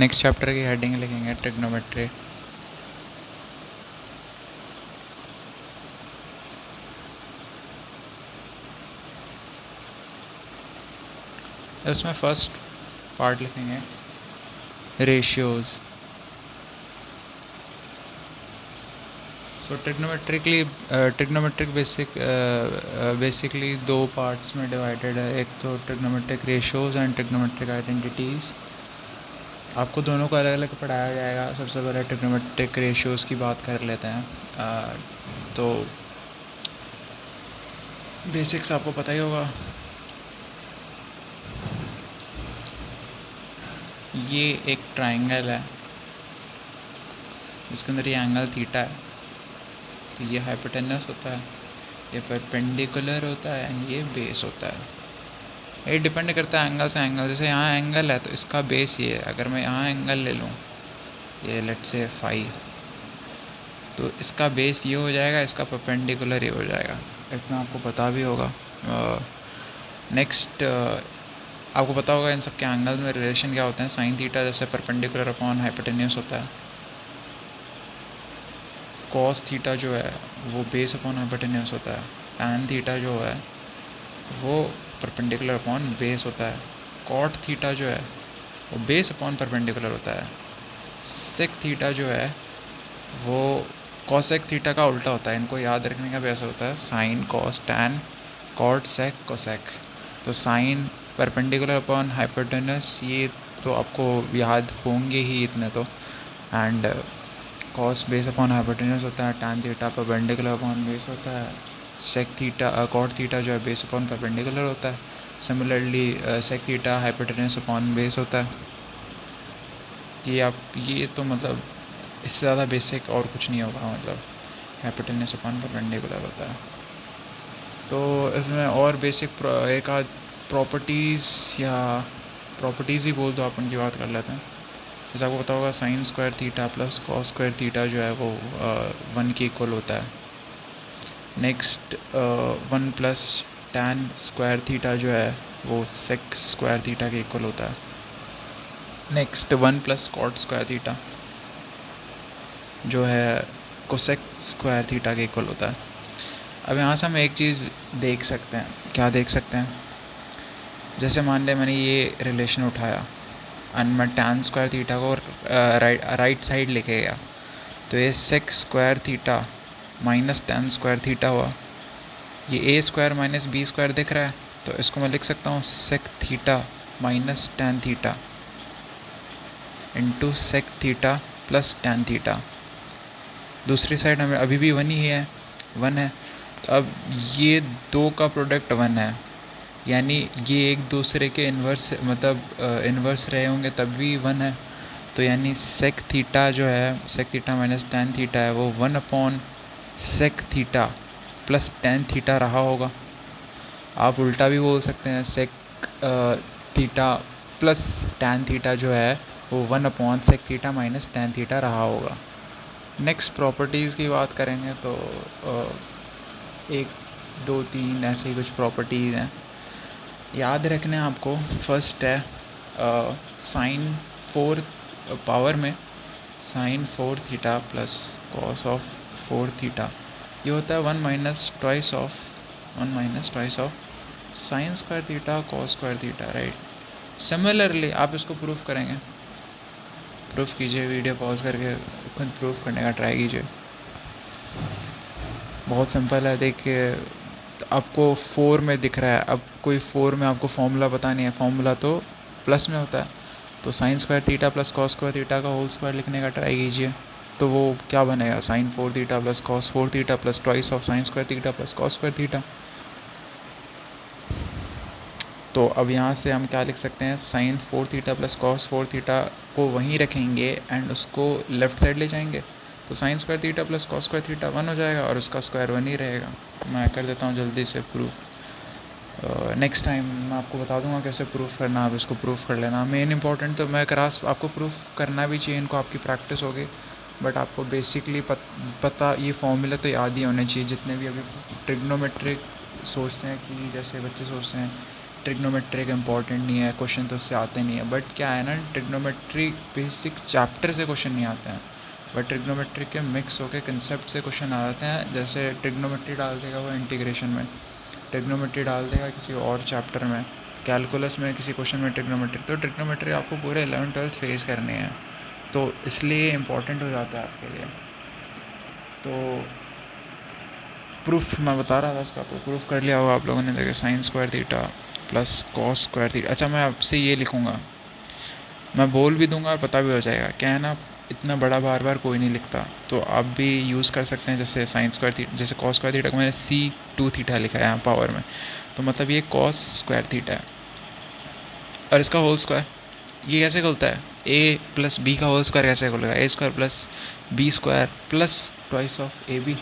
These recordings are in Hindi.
नेक्स्ट चैप्टर की हेडिंग लिखेंगे ट्रिग्नोमेट्री। इसमें फर्स्ट पार्ट लिखेंगे रेशियोज। सो ट्रिग्नोमेट्रिक बेसिकली दो पार्ट्स में डिवाइडेड है। एक तो trigonometric ratios and trigonometric identities. आपको दोनों को अलग अलग पढ़ाया जाएगा। सबसे पहले ट्रिग्नोमेट्रिक रेशियोज़ की बात कर लेते हैं। तो बेसिक्स आपको पता ही होगा। ये एक ट्राइंगल है, इसके अंदर ये एंगल थीटा है। तो ये हाइपोटेनस होता है, ये परपेंडिकुलर होता है एंड ये बेस होता है। ये डिपेंड करता है एंगल से एंगल। जैसे यहाँ एंगल है तो इसका बेस ये है। अगर मैं यहाँ एंगल ले लूँ, ये लेट्स से फाई, तो इसका बेस ये हो जाएगा, इसका परपेंडिकुलर ये हो जाएगा। इतना आपको पता भी होगा। नेक्स्ट आपको पता होगा इन सब के एंगल में रिलेशन क्या होते हैं। साइन थीटा जैसे परपेंडिकुलर अपॉन हाइपोटेन्यूस होता है। कॉस थीटा जो है वो बेस अपॉन हाइपोटेन्यूस होता है। टैन थीटा जो है वो परपेंडिकुलर अपॉन बेस होता है। कॉट थीटा जो है वो बेस अपॉन परपेंडिकुलर होता है। सेक थीटा जो है वो कॉसेक थीटा का उल्टा होता है। इनको याद रखने का भी ऐसा होता है, sine cos tan cot sec cosec. तो साइन परपेंडिकुलर अपॉन हाइपोटेन्यूस, ये तो आपको याद होंगे ही इतने तो। And cos base upon hypotenuse होता है। Tan theta perpendicular upon base होता है। सेक थीटा कॉट थीटा जो है बेस अपॉन परपेंडिकुलर होता है। Similarly sec theta hypotenuse upon base होता है। ये तो मतलब इससे ज़्यादा बेसिक और कुछ नहीं होगा। मतलब हाइपोटेन्यूस अपॉन परपेंडिकुलर होता है। तो इसमें और बेसिक एक आध प्रॉपर्टीज़ या प्रॉपर्टीज़ ही बोल दो, आप उनकी बात कर लेते हैं। जैसे आपको पता होगा sine square theta plus cos square theta जो है वो 1 के इक्वल होता है। Next 1 plus tan square theta जो है वो सेक स्क्वायर थीटा के इक्वल होता है। Next 1 plus cot square theta जो है कोसेक स्क्वायर थीटा के इक्वल होता है। अब यहाँ से हम एक चीज़ देख सकते हैं। क्या देख सकते हैं? जैसे मान लें मैंने ये रिलेशन उठाया एंड मैं टैन स्क्वायर थीटा को राइट साइड लेके गया, तो ये sec square theta minus tan square theta हुआ। ये a square minus b square दिख रहा है, तो इसको मैं लिख सकता हूँ sec theta minus tan theta into sec theta plus tan theta. दूसरी साइड हमें अभी भी 1 ही है, 1 है। तो अब ये दो का प्रोडक्ट 1 है, यानी ये एक दूसरे के इन्वर्स, मतलब इन्वर्स रहे होंगे तब भी 1 है। तो यानी सेक थीटा जो है, sec theta minus tan theta है, वो 1 upon sec theta plus tan theta रहा होगा। आप उल्टा भी बोल सकते हैं, sec theta plus tan theta जो है वो 1 upon sec theta minus tan theta रहा होगा। नेक्स्ट प्रॉपर्टीज़ की बात करेंगे तो 1 2 3 ऐसे ही कुछ प्रॉपर्टीज़ हैं, याद रखने आपको। फर्स्ट है साइन 4 पावर में sine 4 theta plus cos of 4 theta, ये होता है 1 minus twice of sine square theta cos square theta, right. Similarly आप इसको प्रूफ करेंगे। प्रूफ कीजिए, वीडियो पॉज करके खुद प्रूफ करने का ट्राई कीजिए। बहुत सिंपल है। देखिए आपको 4 में दिख रहा है, अब कोई 4 में आपको फॉर्मूला पता नहीं है, फॉर्मूला तो प्लस में होता है। तो sine square theta plus cos square theta का होल स्क्वायर लिखने का ट्राई कीजिए, तो वो क्या बनेगा, sine 4 theta plus cos 4 theta plus twice of sine square theta plus cos square theta. तो अब यहाँ से हम क्या लिख सकते हैं, sine 4 theta plus cos 4 theta को वहीं रखेंगे एंड उसको लेफ़्ट साइड ले जाएंगे, तो sine square theta plus cos square theta 1 हो जाएगा और उसका स्क्वायर 1 ही रहेगा। मैं कर देता हूँ जल्दी से प्रूफ। नेक्स्ट टाइम मैं आपको बता दूंगा कैसे प्रूफ करना, आप इसको प्रूफ कर लेना। मेन इंपॉर्टेंट तो मैं क्रास आपको प्रूफ करना भी चाहिए, इनको आपकी प्रैक्टिस होगी, बट आपको बेसिकली पता ये फॉर्मूला तो याद ही होने चाहिए। जितने भी अभी ट्रिग्नोमेट्रिक सोचते हैं कि जैसे बच्चे सोचते हैं ट्रिग्नोमेट्री का इम्पॉर्टेंट नहीं है, क्वेश्चन तो उससे आते नहीं है, बट क्या है ना, ट्रिग्नोमेट्री बेसिक चैप्टर से क्वेश्चन नहीं आते हैं, बट ट्रिग्नोमेट्री के मिक्स होकर कंसेप्ट से क्वेश्चन आ जाते हैं। जैसे ट्रिग्नोमेट्री डाल देगा वो इंटीग्रेशन में, ट्रिग्नोमेट्री डाल देगा किसी और चैप्टर में, कैलकुलस में किसी क्वेश्चन में ट्रिग्नोमेट्री, तो ट्रिग्नोमेट्री आपको पूरे 11th-12th फेस करनी है, तो इसलिए इम्पॉर्टेंट हो जाता है आपके लिए। तो प्रूफ मैं बता रहा था उसका, तो प्रूफ कर लिया होगा आप लोगों ने, देखा sign square theta plus cos square theta. अच्छा, मैं आपसे ये लिखूँगा, मैं बोल भी दूंगा और पता भी हो जाएगा, क्या है ना, इतना बड़ा बार बार कोई नहीं लिखता, तो आप भी यूज़ कर सकते हैं। जैसे साइन स्क्वायर थीटा, जैसे कॉस स्क्वायर थीटा को मैंने C2 थीटा लिखा है यहाँ पावर में, तो मतलब ये कॉस स्क्वायर थीटा है, और इसका होल स्क्वायर ये कैसे खुलता है, a प्लस बी का होल स्क्वायर कैसे खुलेगा, a square plus b square plus twice of AB,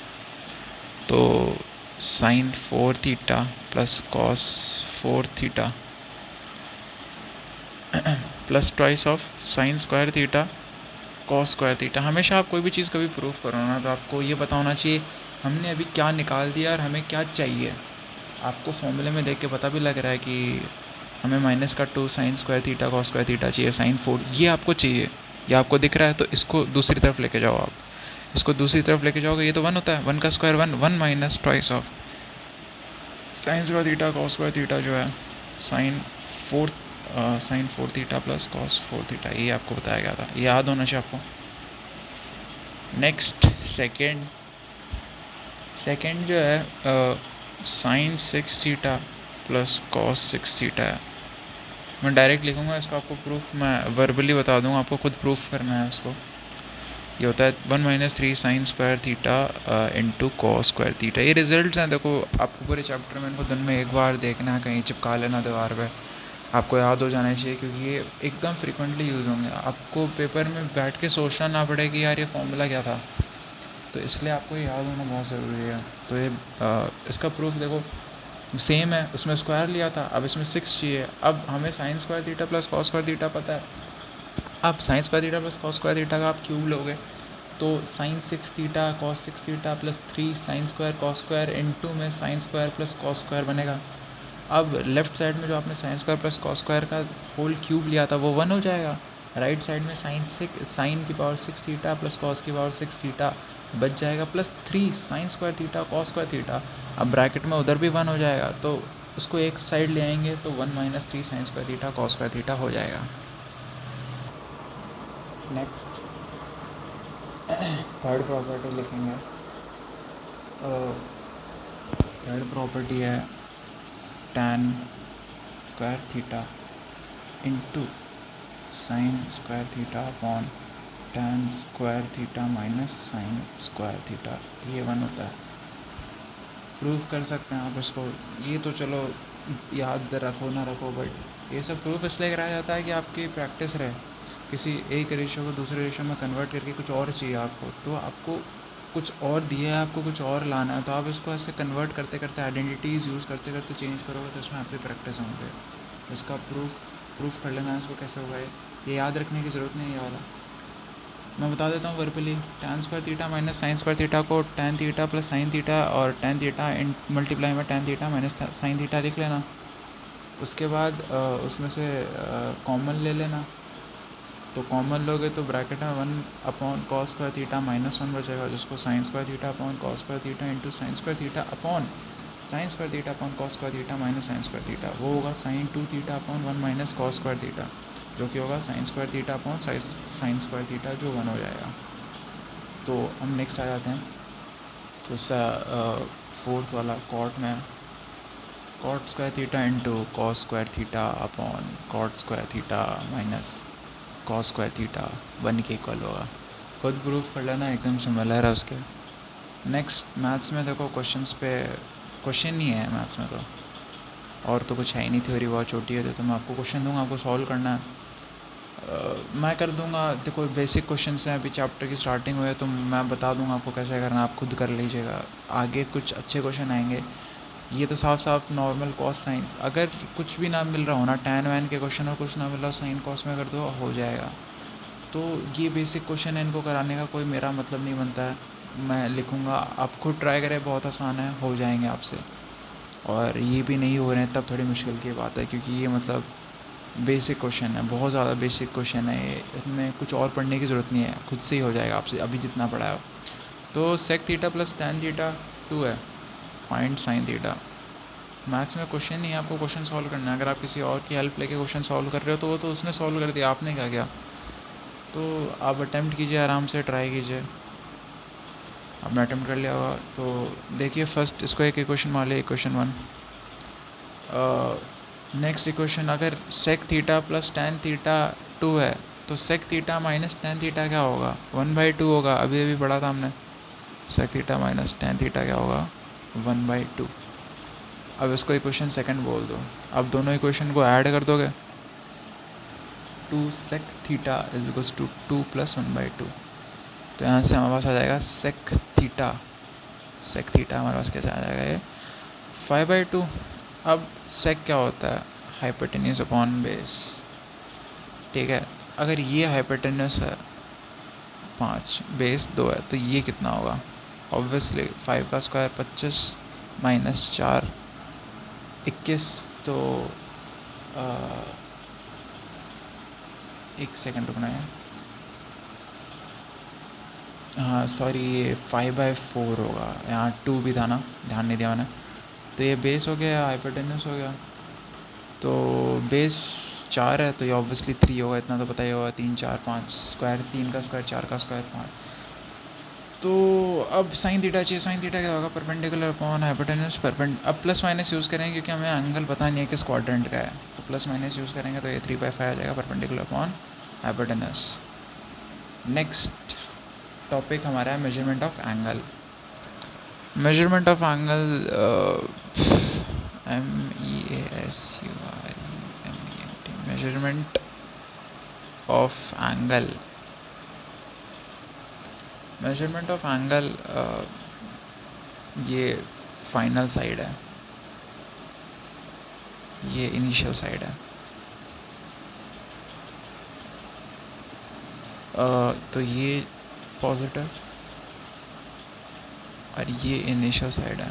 तो sine 4 theta plus cos 4 theta plus twice of sine square theta cos square theta. हमेशा आप कोई भी चीज़ कभी प्रूफ करो ना, तो आपको ये पता होना चाहिए हमने अभी क्या निकाल दिया और हमें क्या चाहिए। आपको फॉर्मूले में देख के पता भी लग रहा है कि हमें -2 sign square theta cos square theta चाहिए, साइन 4 ये आपको चाहिए, ये आपको दिख रहा है, तो इसको दूसरी तरफ लेके जाओ आप, इसको दूसरी तरफ लेके जाओगे, ये तो 1 होता है, 1 का square 1, 1 minus twice of sine square theta cos square theta जो है sine 4 theta plus cos 4 theta, ये आपको बताया गया था, ये याद होना चाहिए आपको। नेक्स्ट सेकेंड जो है sine 6 theta plus cos 6 theta है। मैं डायरेक्ट लिखूँगा इसको, आपको प्रूफ मैं वर्बली बता दूँगा, आपको खुद प्रूफ करना है इसको। ये होता है 1 - 3 sine square theta into cos square theta. ये रिजल्ट्स हैं, देखो आपको पूरे चैप्टर में इनको दिन में एक बार देखना है, कहीं चिपका लेना दीवार पे, आपको याद हो जाना चाहिए, क्योंकि ये एकदम फ्रिक्वेंटली यूज़ होंगे। आपको पेपर में बैठ के सोचना ना पड़े कि यार ये फॉर्मूला क्या था, तो इसलिए आपको ये याद होना बहुत ज़रूरी है। तो ये इसका प्रूफ देखो सेम है, उसमें स्क्वायर लिया था, अब इसमें 6 चाहिए। अब हमें sine square theta plus cos square theta पता है, अब sine square theta plus cos square theta का आप क्यूब लोगे, तो sine 6 theta cos 6 theta plus 3 sine square cos square into में sine square plus cos square बनेगा। अब लेफ्ट साइड में जो आपने sine square plus cos square का होल क्यूब लिया था वो 1 हो जाएगा, राइट साइड में साइन की पावर 6 थीटा प्लस कॉस की पावर 6 थीटा बच जाएगा, plus 3 sine square theta cos square theta. अब ब्रैकेट में उधर भी 1 हो जाएगा, तो उसको एक साइड ले आएंगे, तो 1 - 3 sine square theta cos square theta हो जाएगा। नेक्स्ट थर्ड प्रॉपर्टी लिखेंगे, थर्ड प्रॉपर्टी है tan square theta into sine square theta upon tan square theta minus sine square theta, ये 1 होता है। प्रूफ कर सकते हैं आप इसको, ये तो चलो याद रखो ना रखो, बट ये सब प्रूफ इसलिए कराया जाता है कि आपकी प्रैक्टिस रहे, किसी एक रेशो को दूसरे रेशो में कन्वर्ट करके कुछ और चाहिए आपको, तो आपको कुछ और दिया है, आपको कुछ और लाना है, तो आप इसको ऐसे कन्वर्ट करते करते आइडेंटिटीज़ यूज़ करते करते चेंज करोगे, तो इसमें आपकी प्रैक्टिस होंगे। इसका प्रूफ कर लेना है, इसको कैसे होगा ये याद रखने की ज़रूरत नहीं है, ये वाला मैं बता देता हूँ verbally. tan square theta minus sine square theta को tan theta plus sine theta और tan थीटा इन मल्टीप्लाई में tan theta minus sine theta लिख लेना। उसके बाद उसमें से कॉमन ले लेना, तो कॉमन लोगे तो ब्रैकेट में 1 / कॉस स्क्वायर थीटा -1 बचेगा, जिसको sine square theta upon cos square theta into sine square theta upon sine square theta upon cos square theta minus sine square theta, वो होगा sine 2 theta upon 1 minus cos square theta, जो कि होगा sine square theta upon sine square theta, जो 1 हो जाएगा। तो हम नेक्स्ट आ जाते हैं, तो फोर्थ वाला कॉट में cot square theta into cos square theta upon cot square theta minus cos square theta 1 के इक्वल होगा। खुद प्रूफ कर लेना, एकदम सिमिलर है उसके। नेक्स्ट मैथ्स में देखो क्वेश्चन नहीं है मैथ्स में, तो और तो कुछ है ही नहीं, थ्योरी बहुत छोटी है, तो मैं आपको क्वेश्चन दूंगा, आपको सॉल्व करना है। मैं कर दूंगा, देखो बेसिक क्वेश्चंस हैं, अभी चैप्टर की स्टार्टिंग हुई है, तो मैं बता दूंगा आपको कैसे करना, आप खुद कर लीजिएगा, आगे कुछ अच्छे क्वेश्चन आएंगे। ये तो साफ साफ नॉर्मल कॉस साइन, अगर कुछ भी ना मिल रहा हो ना टैन वैन के क्वेश्चन और कुछ ना मिल रहा हो साइन कॉस में कर दो, हो जाएगा। तो ये बेसिक क्वेश्चन है, इनको कराने का कोई मेरा मतलब नहीं बनता है, मैं लिखूँगा, आप खुद ट्राई करें, बहुत आसान है, हो जाएंगे आपसे। और ये भी नहीं हो रहे हैं तब थोड़ी मुश्किल की बात है, क्योंकि ये मतलब बेसिक क्वेश्चन है, बहुत ज़्यादा बेसिक क्वेश्चन है ये, इसमें कुछ और पढ़ने की ज़रूरत नहीं है, खुद से ही हो जाएगा आपसे अभी जितना पढ़ा है। तो sec theta plus tan theta 2 है, फाइंड साइन थीटा। मैथ्स में क्वेश्चन नहीं है, आपको क्वेश्चन सॉल्व करना है। अगर आप किसी और की हेल्प लेके क्वेश्चन सॉल्व कर रहे हो तो वो तो उसने सॉल्व कर दिया, आपने क्या किया। तो आप अटैम्प्ट कीजिए, आराम से ट्राई कीजिए। आपने अटैम्प्ट कर लिया होगा तो देखिए, फर्स्ट इसको एक इक्वेशन मान लिया, इक्वेशन 1। नेक्स्ट इक्वेशन, अगर sec theta plus tan theta 2 है तो sec theta minus tan theta क्या होगा, 1/2 होगा। अभी अभी पढ़ा था हमने, sec theta minus tan theta क्या होगा, 1/2। अब इसको इक्वेशन सेकंड बोल दो। अब दोनों इक्वेशन को ऐड कर दोगे, 2 sec theta is equals to 2 plus 1/2। तो यहाँ से हमारे पास आ जाएगा सेक थीटा, सेक थीटा हमारे पास कैसे आ जाएगा ये 5/2। अब सेक क्या होता है, हाइपोटेन्यूज अपॉन बेस, ठीक है। अगर ये हाइपोटेन्यूज है 5, बेस 2 है, तो ये कितना होगा, ऑब्वियसली 5 का स्क्वायर 25 माइनस 4 21। तो एक सेकंड रुकना है, हाँ सॉरी, ये 5/4 होगा, यहाँ 2 भी था ना, ध्यान नहीं दिया मैंने। तो ये बेस हो गया, हाइपोटेन्यूस हो गया। तो बेस 4 है तो ये ऑब्वियसली 3 होगा, इतना तो पता ही होगा। 3 4 5 स्क्वायर, 3 का स्क्वायर 4 का स्क्वायर 5। तो अब साइन थीटा चाहिए, साइन थीटा क्या होगा, परपेंडिकुलर अपॉन हाइपोटेन्यूस। अब प्लस माइनस यूज़ करेंगे क्योंकि हमें एंगल पता नहीं है किस क्वाड्रेंट का है, तो प्लस माइनस यूज़ करेंगे तो ये 3/5 आ जाएगा, perpendicular upon hypotenuse. Next topic हमारा है measurement of angle. Measurement of angle, MEASUREMENT, measurement of angle. Measurement of angle, ये फाइनल साइड है, ये इनिशियल साइड है। तो ये पॉजिटिव और ये इनिशियल साइड है,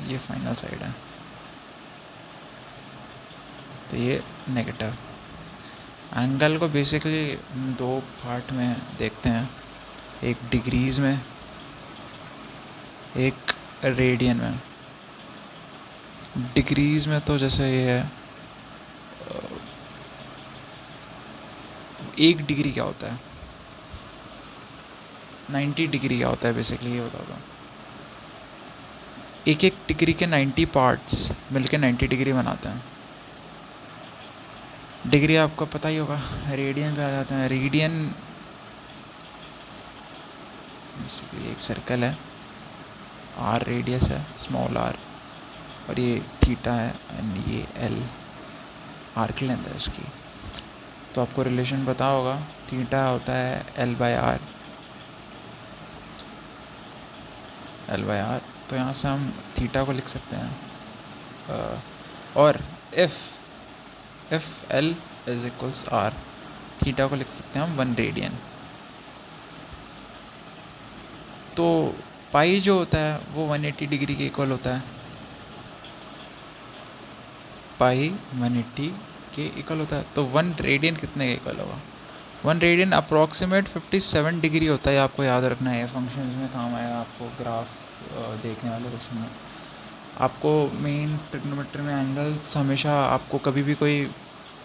ये फाइनल साइड है, तो ये नेगेटिव। एंगल को बेसिकली दो पार्ट में देखते हैं, एक डिग्रीज में, एक रेडियन में। डिग्रीज में तो जैसे ये है, 1 डिग्री क्या होता है, 90 डिग्री क्या होता है, बेसिकली ये बताता हूँ। एक डिग्री के 90 पार्ट्स मिलकर 90 डिग्री बनाते हैं। डिग्री आपको पता ही होगा, रेडियन पे आ जाते हैं। रेडियन बेसिकली एक सर्कल है, आर रेडियस है, स्मॉल आर, और ये थीटा है एंड ये एल आर्क लेंथ है इसकी। तो आपको रिलेशन पता होगा, थीटा होता है L/R, L/R। तो यहाँ से हम थीटा को लिख सकते हैं, और if L is equals R, theta को लिख सकते हैं हम 1 रेडियन। तो पाई जो होता है वो 180 डिग्री के इक्वल होता है, पाई 180 के इक्वल होता है। तो 1 रेडियन कितने के इक्वल होगा, 1 रेडियन अप्रॉक्सीमेट 57 डिग्री होता है। आपको याद रखना है, फंक्शंस में काम आएगा आपको, ग्राफ देखने वाले क्वेश्चन में। आपको मेन ट्रिग्नोमेट्री में एंगल्स हमेशा, आपको कभी भी कोई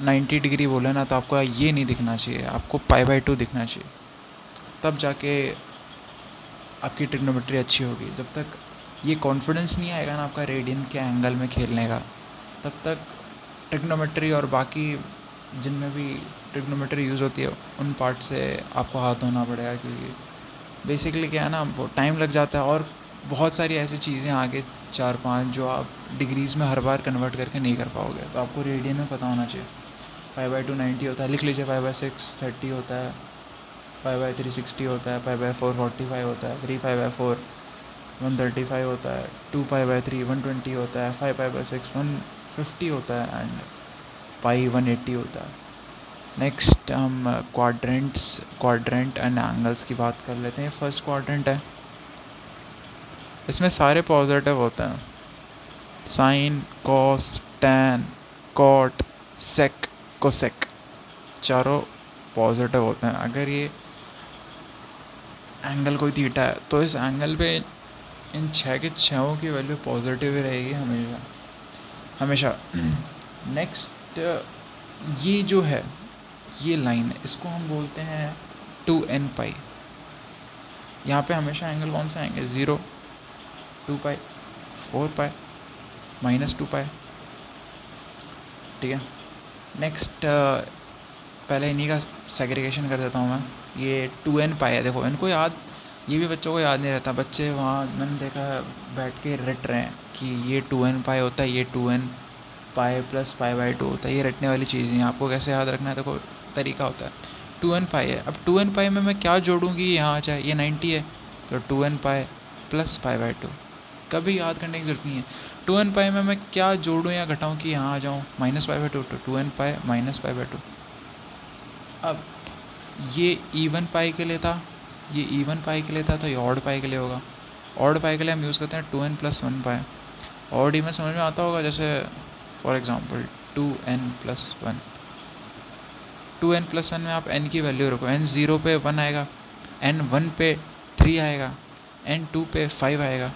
90 डिग्री बोले ना तो आपको ये नहीं दिखना चाहिए, आपको π/2 दिखना चाहिए, तब जाके आपकी ट्रिग्नोमेट्री अच्छी होगी। जब तक ये कॉन्फिडेंस नहीं आएगा ना आपका रेडियन के एंगल में खेलने का, तब तक ट्रिग्नोमेट्री और बाकी जिनमें भी ट्रिग्नोमेट्री यूज़ होती है उन पार्ट से आपको हाथ धोना पड़ेगा, क्योंकि बेसिकली क्या है ना, वो टाइम लग जाता है। और बहुत सारी ऐसी चीज़ें आगे 4-5 जो आप डिग्रीज़ में हर बार कन्वर्ट करके नहीं कर पाओगे, तो आपको रेडियन में पता होना चाहिए। 5/2 90 होता है, लिख लीजिए। 5/6 30 होता है, 5/3 60 होता है, 5/4 45 होता है, 3π/4 135 होता है, 2π/3 120 होता है, 5π/6 150 होता है, एंड पाई 180 होता है। नेक्स्ट हम क्वाड्रेंट एंड एंगल्स की बात कर लेते हैं। फर्स्ट क्वाड्रेंट है, इसमें सारे पॉजिटिव होते हैं, sign, cos, tan, cot, sec, cosec, चारों पॉजिटिव होते हैं। अगर ये एंगल कोई थीटा है तो इस एंगल पे इन छः के छहों की वैल्यू पॉजिटिव ही रहेगी हमेशा हमेशा। नेक्स्ट ये जो है ये लाइन है, इसको हम बोलते हैं 2n पाई। यहाँ पे हमेशा एंगल कौन से आएंगे, 0, 2 पाई, 4 पाई, -2 पाई। ठीक है। नेक्स्ट पहले इन्हीं का सेग्रीगेशन कर देता हूँ मैं। ये 2n पाई है, देखो इनको याद, ये भी बच्चों को याद नहीं रहता। बच्चे वहाँ मैंने देखा बैठ के रट रहे हैं कि ये 2n पाई होता है, ये 2n pi plus pi by 2 होता है। ये रटने वाली चीज़ नहीं है, आपको कैसे याद रखना है, देखो तरीका होता है। 2n पाई है, अब 2n पाई में मैं क्या जोड़ूंगी, यहाँ आ जाए, ये 90 है तो 2n pi plus pi by 2, कभी याद करने की ज़रूरत नहीं है। 2n पाई में मैं क्या जोड़ूँ या घटाऊँ कि यहाँ आ जाऊँ, माइनस पाई बाई 2, तो 2n pi minus pi by 2। अब ये इवन पाई के लिए था, ये इवन पाई के लिए था, तो ये ऑड पाई के लिए होगा। ऑड पाई के लिए हम यूज़ करते हैं 2n प्लस 1 पाई। ऑड इवन समझ में आता होगा, जैसे for example 2n plus 1। 2n plus 1 में आप n की वैल्यू रखो, n 0 पे 1 आएगा, n 1 पे 3 आएगा, n 2 पे 5 आएगा,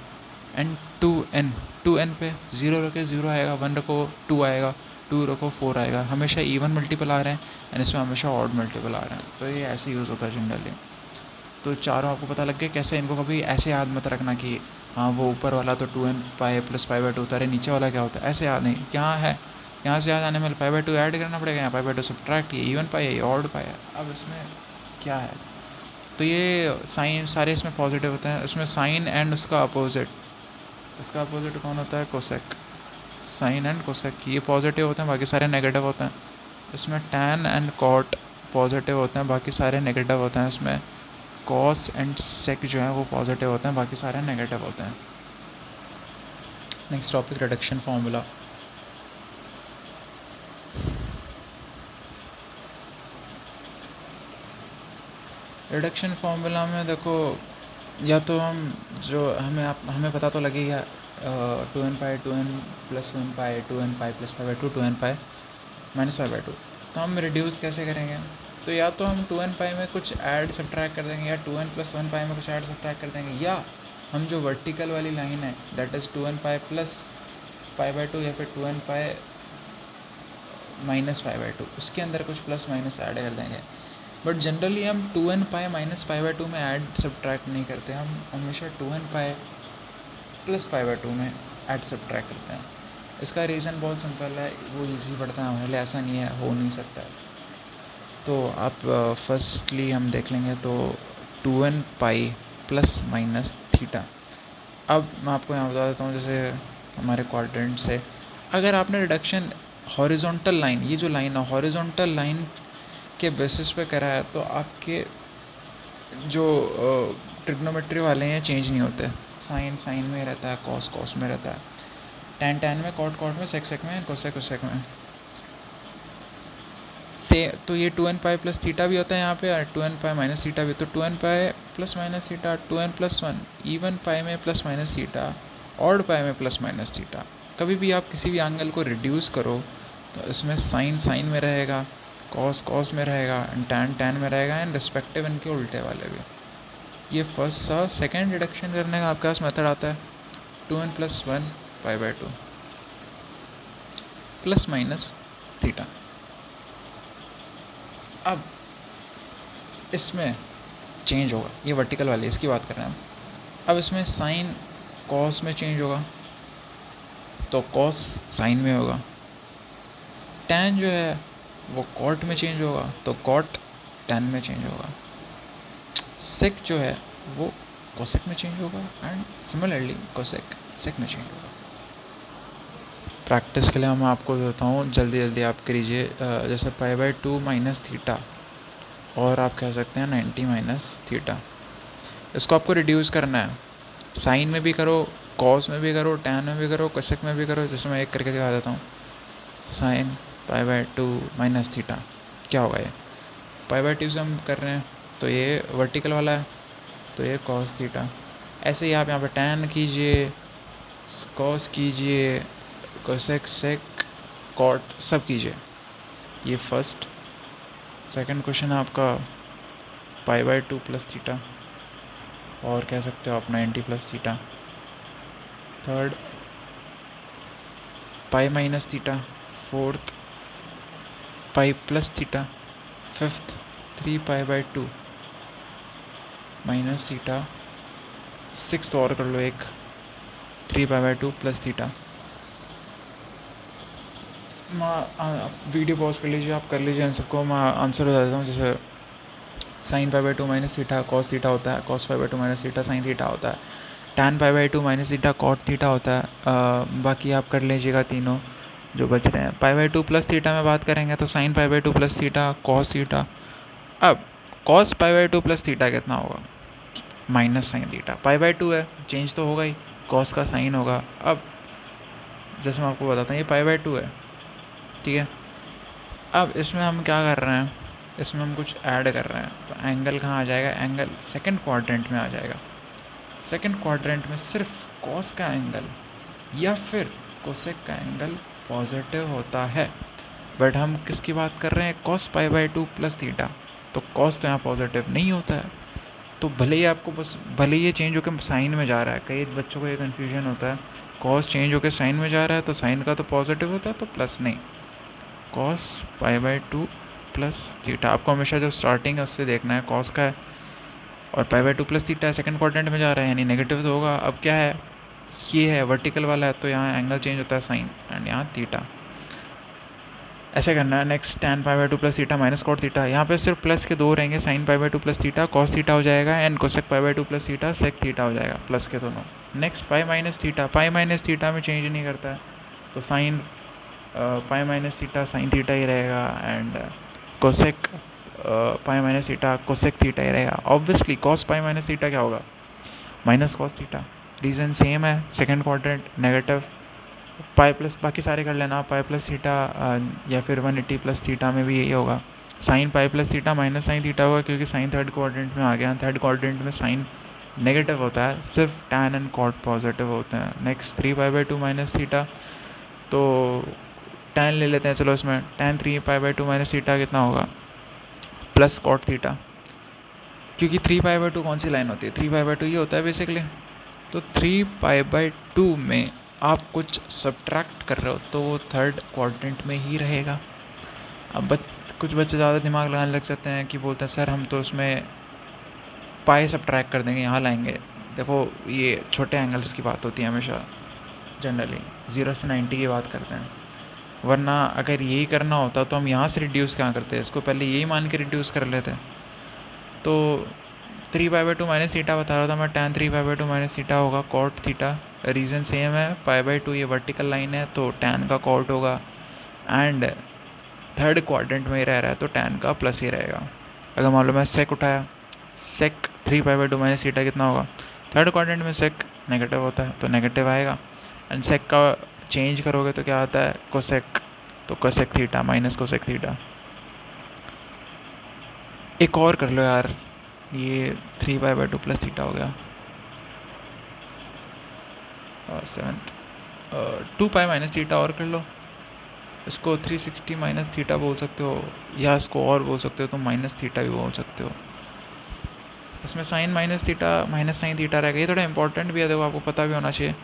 n 2n पे 0 रखे 0 आएगा, 1 रखो 2 आएगा, 2 रखो 4 आएगा। हमेशा इवन मल्टीपल आ रहे हैं एंड इसमें हमेशा ऑड मल्टीपल आ रहे हैं, तो ये ऐसे यूज़ होता है जनरली। तो चारों आपको पता लग गए कैसे। इनको कभी ऐसे याद मत रखना कि हाँ वो ऊपर वाला तो 2n pi plus pi by 2 होता है, नीचे वाला क्या होता है, ऐसे याद नहीं। क्या है, यहाँ से याद आने में पाई बाई 2 ऐड करना पड़ेगा, यहाँ पाई बाई 2 सब्ट्रैक्ट, ये इवन पाई है, ये ऑड पाई है। अब इसमें क्या है, तो ये साइन सारे इसमें पॉजिटिव होते हैं। इसमें साइन एंड उसका अपोजिट, इसका अपोजिट कौन होता है, कोसेक। साइन एंड कोसेक ये पॉजिटिव होते हैं, बाकी सारे नेगेटिव होते हैं। इसमें टैन एंड कॉट पॉजिटिव होते हैं, बाकी सारे नेगेटिव होते हैं। इसमें कॉस एंड सेक जो है वो पॉजिटिव होते हैं, बाकी सारे नेगेटिव होते हैं। Next topic, reduction formula. Reduction formula में देखो, या तो हम जो हमें पता तो लगेगा 2n pi 2n plus 1 pi 2n pi plus pi by 2 2n pi minus pi by 2, तो हम रिड्यूस कैसे करेंगे। तो या तो हम 2n पाई में कुछ ऐड सब्ट्रैक्ट कर देंगे, या 2n प्लस 1 पाई में कुछ ऐड सब्ट्रैक्ट कर देंगे, या हम जो वर्टिकल वाली लाइन है that is 2n pi plus pi by 2 या फिर 2n pi minus pi by 2, उसके अंदर कुछ प्लस माइनस ऐड कर देंगे। बट जनरली हम 2n pi minus pi by 2 में ऐड सब्ट्रैक्ट नहीं करते, हम हमेशा 2n pi plus pi by 2 में ऐड सब्ट्रैक्ट करते हैं। इसका रीज़न बहुत सिंपल है, वो इजी पड़ता है हमारे लिए, ऐसा नहीं है, हो नहीं सकता है। तो आप फर्स्टली हम देख लेंगे तो 2n pi plus minus theta. अब मैं आपको यहाँ बता देता हूँ, जैसे हमारे क्वाड्रेंट से अगर आपने रिडक्शन हॉरिजॉन्टल लाइन, ये जो लाइन है हॉरिजॉन्टल लाइन के बेसिस पे करा है, तो आपके जो ट्रिग्नोमेट्री वाले हैं चेंज नहीं होते। साइन साइन में रहता है, कॉस कॉस में रहता है, टैन टैन में, कॉट कॉट में, सेक सेक में, कोसेक कोसेक में से। तो ये 2n पाई प्लस थीटा भी होता है यहाँ पे, और 2n पाई माइनस थीटा भी। तो 2n pi plus minus theta, 2n plus 1, even pi में plus minus theta, odd pi में प्लस माइनस थीटा। कभी भी आप किसी भी एंगल को रिड्यूस करो तो इसमें साइन साइन में रहेगा, कॉस कॉस में रहेगा, एंड टैन टैन में रहेगा, एंड रिस्पेक्टिव इनके उल्टे वाले भी। ये फर्स्ट सा सेकेंड रिडक्शन करने का आपके पास मेथड आता है 2n plus 1 pi by 2 plus minus theta. अब इसमें चेंज होगा, ये वर्टिकल वाली इसकी बात कर रहे हैं हम। अब इसमें साइन कॉस में चेंज होगा, तो कॉस साइन में होगा। टैन जो है वो कॉट में चेंज होगा, तो कॉट टैन में चेंज होगा। सेक जो है वो कोसेक में चेंज होगा, एंड सिमिलरली कोसेक सेक में चेंज होगा। प्रैक्टिस के लिए मैं आपको देता हूँ, जल्दी जल्दी आप करिए। जैसे पाई बाई 2 माइनस थीटा, और आप कह सकते हैं 90 माइनस थीटा। इसको आपको रिड्यूस करना है, साइन में भी करो, कॉस में भी करो, टैन में भी करो, कोसेक में भी करो। जैसे मैं एक करके दिखा देता हूँ, sine pi by 2 minus theta, क्या होगा ये, पाई बाई 2 से हम कर रहे हैं तो ये वर्टिकल वाला है, तो ये कॉस थीटा। ऐसे ही आप यहाँ पे tan कीजिए, cos कीजिए, cosec, sec, cot सब कीजिए। ये फर्स्ट। सेकंड क्वेश्चन है आपका π/2 प्लस थीटा, और कह सकते हो आप 90 plus theta. Third pi minus theta. Fourth pi plus theta. Fifth 3π/2 minus theta. Sixth और कर लो एक, 3π/2 प्लस थीटा। वीडियो पॉज कर लीजिए, आप कर लीजिए इन सबको, मैं आंसर बता देता हूँ। जैसे sin π/2 minus theta cos theta होता है, cos π/2 minus theta sin theta होता है, tan π/2 minus theta cot theta होता है। बाकी आप कर लीजिएगा तीनों जो बच रहे हैं। π/2 प्लस थीटा में बात करेंगे तो sin π/2 plus theta cos theta. अब cos π/2 प्लस थीटा कितना होगा? Minus sine theta. π/2 है, चेंज तो होगा ही, cos का साइन होगा। अब जैसे मैं आपको बताता हूँ, ये π/2 है, ठीक है। अब इसमें हम क्या कर रहे हैं, इसमें हम कुछ ऐड कर रहे हैं, तो एंगल कहाँ आ जाएगा? एंगल सेकंड क्वाड्रेंट में आ जाएगा। सेकंड क्वाड्रेंट में सिर्फ कॉस का एंगल या फिर कोसेक का एंगल पॉजिटिव होता है। बट हम किसकी बात कर रहे हैं? cos π/2 plus theta. तो cos तो यहाँ पॉजिटिव नहीं होता है, तो भले ही आपको बस भले ये चेंज होकर साइन में जा रहा है, कई बच्चों को ये कन्फ्यूजन होता है, cos चेंज होकर साइन में जा रहा है तो साइन का तो पॉजिटिव होता है, तो प्लस नहीं, cos π/2 प्लस थीटा। आपको हमेशा जो स्टार्टिंग है उससे देखना है, cos का है और π/2 प्लस थीटा है, सेकंड क्वाड्रेंट में जा रहा है यानी नेगेटिव तो होगा। अब क्या है, ये है वर्टिकल वाला है, तो यहाँ एंगल चेंज होता है साइन, एंड यहाँ थीटा। ऐसे करना है। Next tan π/2 plus theta minus cot theta, यहाँ पे सिर्फ प्लस के दो रहेंगे, sin π/2 plus theta cos theta हो जाएगा, and cosec π/2 plus theta sec theta हो जाएगा, प्लस के दोनों। Next pi minus theta, pi minus theta में चेंज नहीं करता है, तो sine pi minus theta sine theta ही रहेगा, and cosec pi minus theta cosec theta ही रहेगा। Obviously cos pi minus theta क्या होगा? Minus cos theta. Reason same है, second quadrant negative. Pi plus बाकी सारे कर लेना, पाई प्लस थीटा या फिर 180 प्लस थीटा में भी यही होगा। Sine pi plus theta minus sine theta होगा, क्योंकि साइन थर्ड क्वाड्रेंट में आ गया। थर्ड क्वाड्रेंट में साइन नेगेटिव होता है, सिर्फ टैन एंड कॉट पॉजिटिव होते हैं। नेक्स्ट 3π/2 माइनस थीटा, तो टैन ले लेते हैं, चलो इसमें टैन 3π/2 माइनस थीटा कितना होगा? प्लस कॉट थीटा, क्योंकि 3π/2 कौन सी लाइन होती है? 3π/2 ये होता है बेसिकली। तो 3π/2 में आप कुछ सब्ट्रैक्ट कर रहे हो तो वो थर्ड क्वाड्रेंट में ही रहेगा। अब कुछ बच्चे ज़्यादा दिमाग लगाने लग जाते हैं कि बोलते हैं सर हम तो उसमें पाई सब्ट्रैक्ट कर देंगे, यहाँ लाएंगे। देखो ये छोटे एंगल्स की बात होती है हमेशा, जनरली 0 से 90 की बात करते हैं, वरना अगर यही करना होता तो हम यहाँ से रिड्यूस कहाँ करते हैं, इसको पहले यही मान के रिड्यूस कर लेते हैं। तो 3π/2 माइनस थीटा बता रहा था मैं, tan 3π/2 माइनस थीटा होगा कॉट थीटा। रीज़न सेम है, π/2 ये वर्टिकल लाइन है तो tan का कॉट होगा, एंड थर्ड क्वाड्रेंट में ही रह रहा है तो tan का प्लस ही रहेगा। अगर मान लो मैं सेक उठाया, सेक 3π/2 माइनस थीटा कितना होगा? थर्ड क्वाड्रेंट में सेक नेगेटिव होता है तो नेगेटिव आएगा, एंड सेक का चेंज करोगे तो क्या आता है? कोसेक, तो cosec theta minus cosec theta. एक और कर लो यार, ये 3π/2 प्लस थीटा हो गया। सेवन्थ 2π माइनस थीटा और कर लो, इसको 360 माइनस थीटा बोल सकते हो, या इसको और बोल सकते हो तो माइनस थीटा भी बोल सकते हो। इसमें sine minus theta minus sine theta रहेगा। ये थोड़ा इंपॉर्टेंट भी है, देखो आपको पता भी होना चाहिए,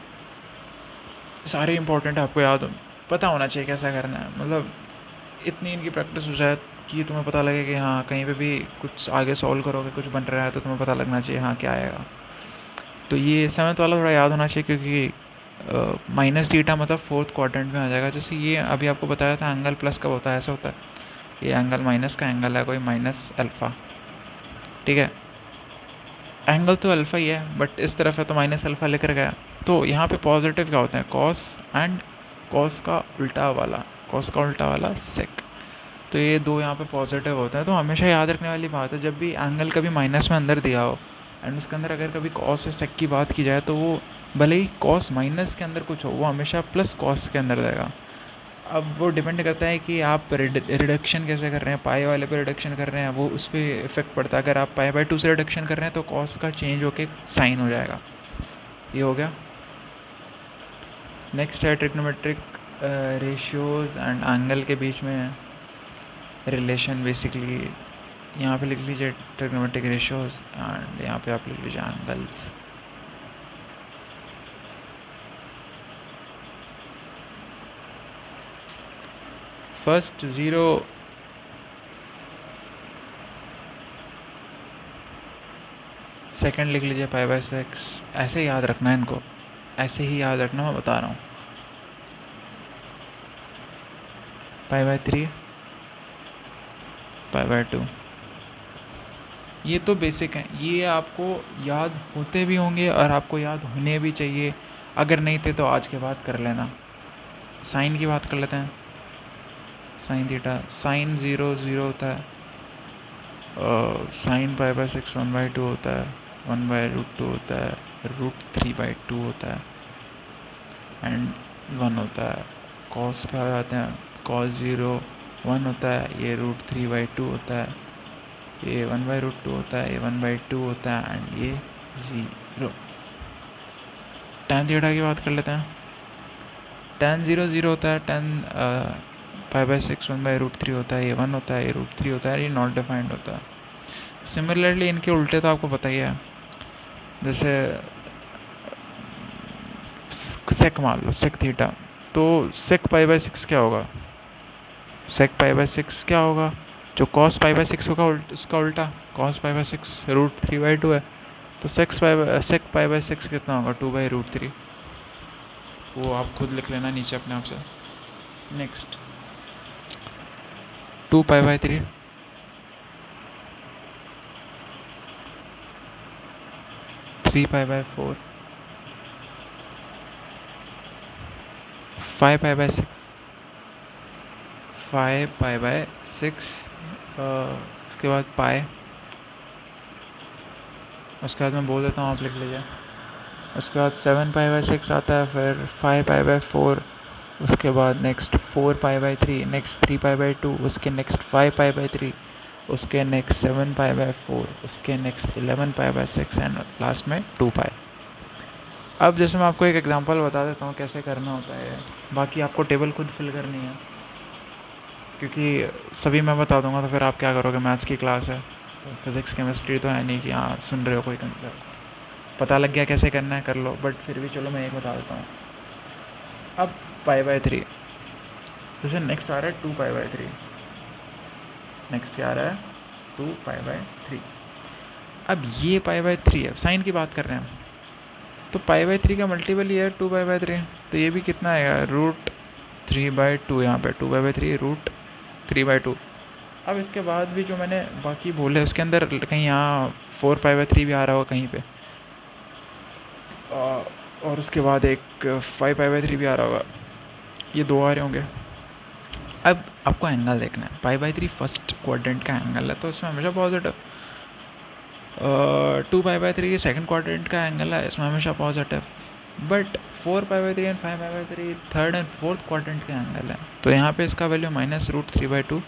सारे इंपॉर्टेंट है, आपको याद पता होना चाहिए कैसा करना है। मतलब इतनी इनकी प्रैक्टिस हो जाए कि तुम्हें पता लगे कि हाँ कहीं पे भी कुछ आगे सॉल्व करोगे, कुछ बन रहा है तो तुम्हें पता लगना चाहिए हाँ क्या आएगा। तो ये सेवन्थ वाला थोड़ा याद होना चाहिए, क्योंकि माइनस थीटा मतलब फोर्थ क्वाड्रेंट में आ जाएगा। जैसे ये अभी आपको बताया था एंगल प्लस कब होता है, ऐसा होता है, ये एंगल माइनस का एंगल है कोई माइनस अल्फ़ा, ठीक है। एंगल तो अल्फ़ा ही है बट इस तरफ है तो माइनस अल्फ़ा लेकर गया। तो यहाँ पे पॉजिटिव क्या होता है? कॉस, एंड कॉस का उल्टा वाला, कॉस का उल्टा वाला सेक। तो ये दो यहाँ पे पॉजिटिव होते हैं। तो हमेशा याद रखने वाली बात है, जब भी एंगल कभी माइनस में अंदर दिया हो एंड उसके अंदर अगर कभी कॉस से सेक की बात की जाए, तो वो भले ही कॉस माइनस के अंदर कुछ हो, वो हमेशा प्लस कॉस के अंदर रहेगा। अब वो डिपेंड करता है कि आप रिडक्शन कैसे कर रहे हैं, पाई वाले पे रिडक्शन कर रहे हैं, वो उस पर इफेक्ट पड़ता है। अगर आप π/2 से रिडक्शन कर रहे हैं तो कॉस का चेंज होके साइन हो जाएगा, ये हो गया। नेक्स्ट है ट्रिग्नोमेट्रिक रेशियोज एंड एंगल के बीच में रिलेशन। बेसिकली यहाँ पे लिख लीजिए ट्रिग्नोमेट्रिक रेशियोज एंड यहाँ पे आप लिख लीजिए एंगल्स। फर्स्ट 0 सेकंड लिख लीजिए π/6। ऐसे याद रखना है इनको, ऐसे ही याद रखना, मैं बता रहा हूँ। π/3 π/2 ये तो बेसिक हैं, ये आपको याद होते भी होंगे और आपको याद होने भी चाहिए। अगर नहीं थे तो आज के बाद कर लेना। साइन की बात कर लेते हैं। साइन थीटा, साइन 0 0 होता है, साइन π/6 1/2 होता है, 1/√2 होता है, √3/2 होता है एंड 1 होता है। कॉस पे आ जाते हैं, कॉस 0 1 होता है, ये √3/2 होता है, ये 1/√2 होता है, ये 1/2 होता है एंड ये 0। tan थीटा की बात कर लेते हैं। tan 0 0 होता है, tan π/6 1/√3 होता है, ये 1 होता है, ये √3 होता है, ये नॉट डिफाइंड होता है। सिमिलरली इनके उल्टे तो आपको पता ही है, जैसे सेक मान लो, सेक थीटा, तो सेक π/6 क्या होगा? सेक π/6 क्या होगा? जो कॉस π/6 होगा उसका उल्टा, कॉस π/6 √3/2 है, तो सेक π/6 कितना होगा? 2/√3। वो आप खुद लिख लेना नीचे अपने आप से। नेक्स्ट 2π/3 3π/4 5π/6 5π/6 उसके बाद पाए, उसके बाद मैं बोल देता हूँ, आप लिख लीजिए। उसके बाद 7π/6 आता है, फिर 5π/4, उसके बाद नेक्स्ट 4π/3, नेक्स्ट 3π/2, उसके नेक्स्ट 5π/3, उसके नेक्स्ट 7π/4, उसके नेक्स्ट 11π/6 एंड लास्ट में 2π। अब जैसे मैं आपको एक एग्जांपल बता देता हूँ कैसे करना होता है, बाकी आपको टेबल खुद फिल करनी है, क्योंकि सभी मैं बता दूंगा तो फिर आप क्या करोगे, मैथ्स की क्लास है, फिज़िक्स केमिस्ट्री तो है नहीं कि हाँ सुन रहे हो कोई कंसेप्ट, पता लग गया कैसे करना है कर लो, बट फिर भी चलो मैं एक बता देता हूँ। अब π/3, जैसे नेक्स्ट आ रहा है 2π/3, नेक्स्ट क्या आ रहा है 2π/3। अब ये π/3 है, साइन की बात कर रहे हैं, तो π/3 का मल्टीपल ही है 2π/3, तो ये भी कितना आएगा √3/2, यहाँ पे 2π/3 √3/2। अब इसके बाद भी जो मैंने बाकी बोले उसके अंदर कहीं यहाँ 4π/3 भी आ रहा होगा कहीं पे, और उसके बाद एक 5π/3 भी आ रहा होगा, ये दो आ रहे होंगे। अब आपको एंगल देखना है, π/3 फर्स्ट क्वाड्रेंट का एंगल है तो इसमें हमेशा पॉजिटिव, 2π/3 सेकंड क्वाड्रेंट का एंगल है, इसमें हमेशा positive, but 4π/3 and 5π/3 third and fourth quadrant का एंगल है, तो यहाँ पे इसका वैल्यू -√3/2,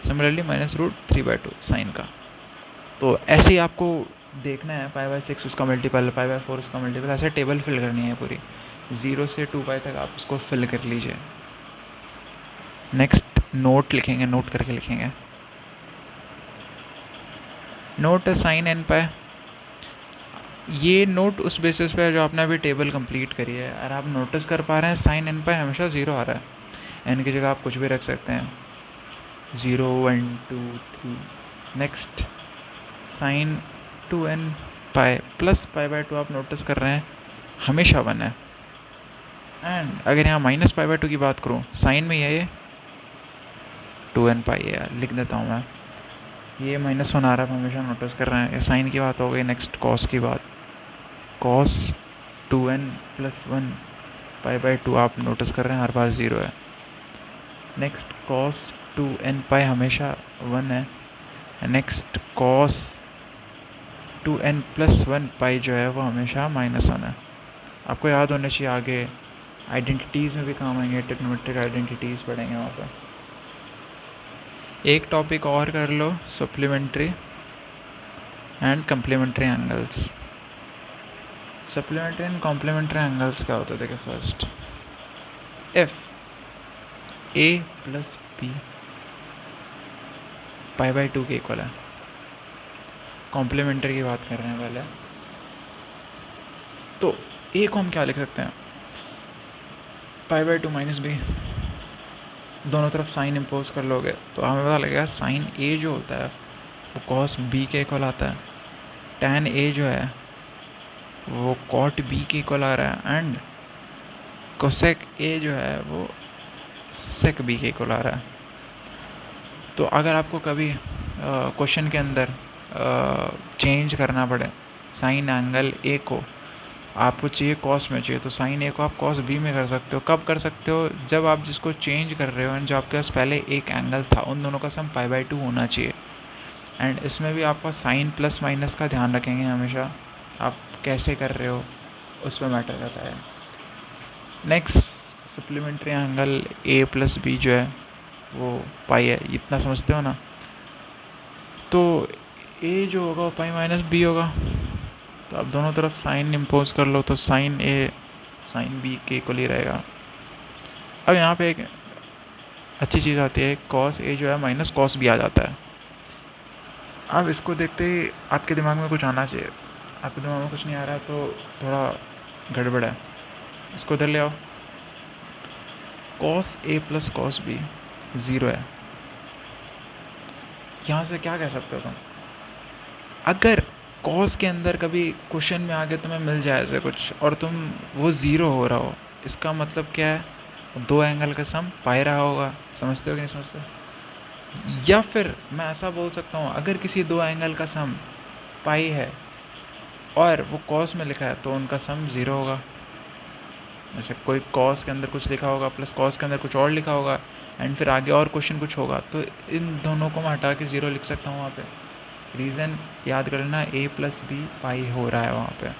सिमिलरली -√3/2 साइन का। तो ऐसे ही आपको देखना है, π/6 उसका मल्टीपल, π/4 उसका मल्टीपल, ऐसे टेबल फिल करनी है पूरी, 0 से 2π तक आप उसको फिल कर लीजिए। नेक्स्ट नोट लिखेंगे, नोट करके लिखेंगे। नोट साइन n पे, ये नोट उस बेसिस पे है जो आपने अभी टेबल कंप्लीट करी है, और आप नोटिस कर पा रहे हैं साइन n पे हमेशा 0 आ रहा है, n की जगह आप कुछ भी रख सकते हैं, 0 1 2 3। Next sign 2n pi plus π/2 आप नोटिस कर रहे हैं हमेशा 1 है, एंड अगर यहाँ -π/2 की बात करूँ, साइन में ये 2n पाई है, लिख देता हूँ मैं, ये -1 आ रहा है, हमेशा नोटिस कर रहे हैं। ये साइन की बात हो गई। नेक्स्ट कॉस की बात, कॉस 2n + 1 π/2 आप नोटिस कर रहे हैं हर बार 0 है। नेक्स्ट कॉस 2n पाई हमेशा 1 है। नेक्स्ट कॉस 2n + 1 पाई जो है वो हमेशा -1 है। आपको याद होना चाहिए, आगे आइडेंटिटीज़ में भी काम आएंगे, ट्रिग्नोमेट्रिक आइडेंटिटीज़ पढ़ेंगे वहाँ पर। एक टॉपिक और कर लो, supplementary and complementary angles. Supplementary and complementary angles क्या होता है? देखिए first F A plus B पाई/2 के इक्वल है। कॉम्प्लीमेंट्री की बात कर रहे हैं पहले, तो ए को हम क्या लिख सकते हैं? पाई/2 माइनस बी। दोनों तरफ साइन इम्पोज कर लोगे तो हमें पता लगेगा साइन ए जो होता है वो कॉस बी के इक्वल आता है, टैन ए जो है वो कॉट बी के इक्वल आ रहा है, एंड कोसेक ए जो है वो सेक बी के इक्वल आ रहा है। तो अगर आपको कभी क्वेश्चन के अंदर चेंज करना पड़े साइन एंगल ए को, आपको चाहिए कॉस में चाहिए, तो साइन ए को आप कॉस बी में कर सकते हो। कब कर सकते हो? जब आप जिसको चेंज कर रहे हो एंड जो आपके पास पहले एक एंगल था उन दोनों का सम पाई/2 होना चाहिए। एंड इसमें भी आपका साइन प्लस माइनस का ध्यान रखेंगे हमेशा, आप कैसे कर रहे हो उस पर मैटर करता है। Next supplementary angle a plus b जो है वो पाई है, इतना समझते हो ना? तो ए जो होगा वो पाई माइनस बी होगा, तो आप दोनों तरफ साइन इम्पोज कर लो तो साइन ए साइन बी के इक्वल ही रहेगा। अब यहाँ पे एक अच्छी चीज़ आती है, कॉस ए जो है माइनस कॉस बी आ जाता है। अब इसको देखते ही आपके दिमाग में कुछ आना चाहिए, आपके दिमाग में कुछ नहीं आ रहा है तो थोड़ा गड़बड़ है। इसको इधर ले आओ, cos A plus cos B 0 है। यहाँ से क्या कह सकते हो तुम? अगर कॉस के अंदर कभी क्वेश्चन में आगे तुम्हें मिल जाए ऐसे कुछ और तुम वो 0 हो रहा हो, इसका मतलब क्या है? दो एंगल का सम पाई रहा होगा। समझते हो कि नहीं समझते? या फिर मैं ऐसा बोल सकता हूँ, अगर किसी दो एंगल का सम पाई है और वो कॉस में लिखा है तो उनका सम 0 होगा। जैसे कोई कॉस के अंदर कुछ लिखा होगा प्लस कॉस के अंदर कुछ और लिखा होगा एंड फिर आगे और क्वेश्चन कुछ होगा, तो इन दोनों को मैं हटा के 0 लिख सकता हूँ वहाँ पे। रीज़न याद कर लेना, ए प्लस बी पाई हो रहा है वहाँ पे।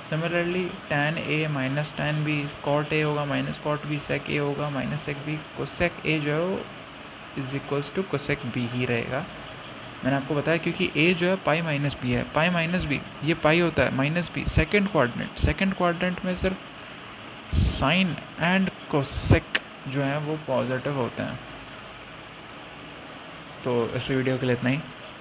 Similarly tan A minus tan B cot A होगा minus cot B, sec A होगा minus sec B, cosec A जो है वो is equals to cosec B ही रहेगा। मैंने आपको बताया क्योंकि ए जो है पाई माइनस बी है, पाई माइनस बी ये पाई होता है माइनस बी सेकेंड क्वाड्रेंट में सिर्फ साइन एंड कोसेक जो है वो पॉजिटिव होते हैं। तो इस वीडियो के लिए इतना ही।